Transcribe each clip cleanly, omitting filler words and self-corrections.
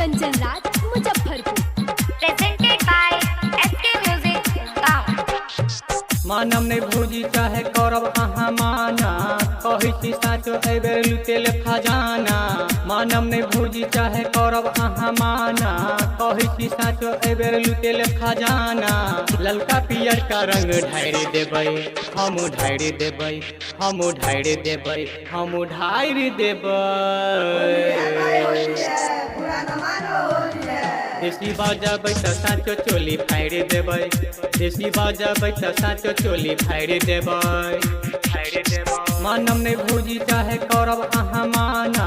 Kanchan Raj Muzaffarpur. presented by SK Music Gaon। मानम नहीं भौजी चाहे करब अहाँ माना, कही छी साचो एबेर लुटेल खजाना। मानम नहीं भौजी चाहे करब अहाँ माना, कही छी साचो एबेर लुटेल खजाना। ललका पियर का रंग ढारी देबै, हम ढारी देबै, हम ढारी देबै, हम ढारी देबै। देसी बजाबै त साचो चोली फाड़ि देबै, देसी बजाबै त साचो चोली फाड़ि देबै। मानम नहीं भौजी चाहे करब अहाँ माना,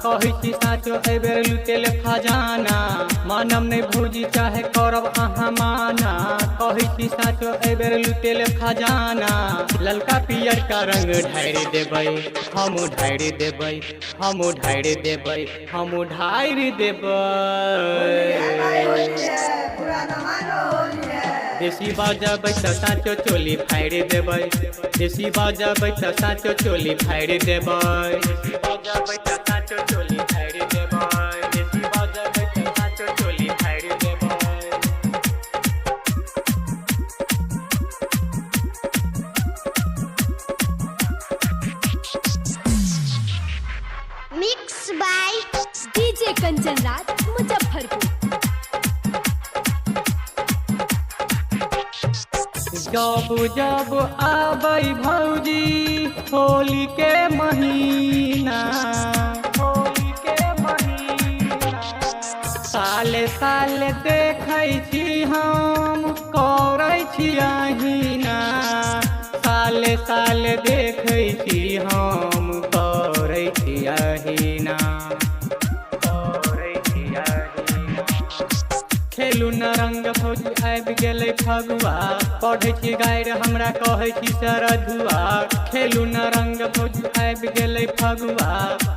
कही छी साचो एबेर लुटेल खजाना। मानम नहीं भौजी चाहे करब अहाँ माना, कही छी साचो एबेर लुटेल खजाना। ललका पियर का रंग ढारी देबै, हम ढारी देबै, हम ढारी देबै, हम ढारी देबै। देसी बजाबै त साचो चोली फाड़ि देबै, देसी बजाबै त साचो चोली फाड़ि देबै। देसी बजाबै त साचो चोली फाड़ि देबै, देसी बजाबै त साचो चोली फाड़ि देबै। Mixed by DJ Kanchan Raj Muzaffarpur. जब जब आबै भौजी होली के महीना, होली के महीना। साले साले देखै छी हम करै छी अहिना, साले साले देखै छी हम करै छी अहिना, करै छी अहिना। खेलू न रंग भौजी आबि गेलै फगुआ, पढ़ै छी गारि हमरा कहै छी सरधुआ। खेलू न रंग भौजी आबि गेलै फगुआ,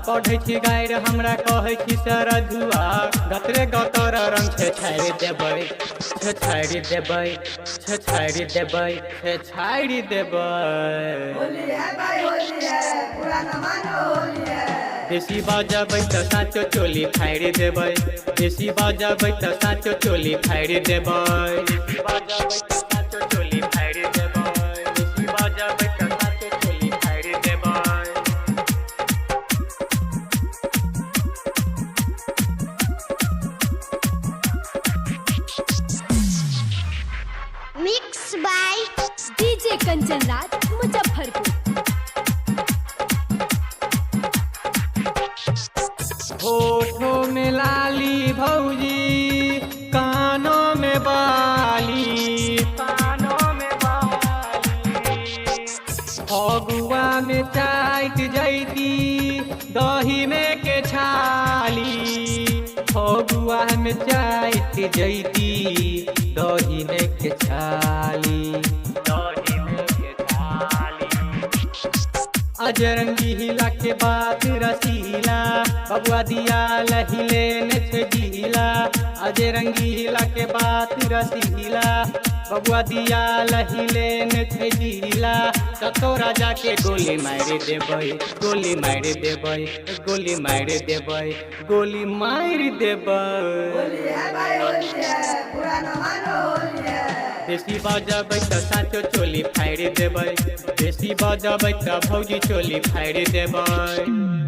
पढ़ै छी गारि हमरा कहै छी सरधुआ। गतरे गतर रंग छे छाड़ि देबै, छे छाड़ि देबै, छे छाड़ि देबै, छे छाड़ि देबै। देसी बजाबै त साचो चोली फाड़ि देबै, देसी बजाबै त साचो चोली फाड़ि देबै। देसी बजाबै त साचो चोली फाड़ि देबै, देसी बजाबै त साचो चोली फाड़ि देबै। Mixed by DJ Kanchan Raj Muzaffarpur. होठों में लाली भौजी, कानों में बाली, कानों में बाली। फगुआ में चाट जैती दही में के छाली, फगुआ में चाट जैती दही में के छाली, दही में के छाली। अजरंगी हिला के बात रसीला, बबुआ दिया लहिले ने छजीला। अजरंगी हिला के बात रसीला, बबुआ दिया लहिले ने छजीला। कतो राजा के गोली मारि देबै, गोली मारि देबै, गोली मारि देबै, गोली मारि देबै। देसी बजाबै त साचो चोली फाड़ि देबै, देसी बजाबै त भौजी चोली फाड़ि देबै।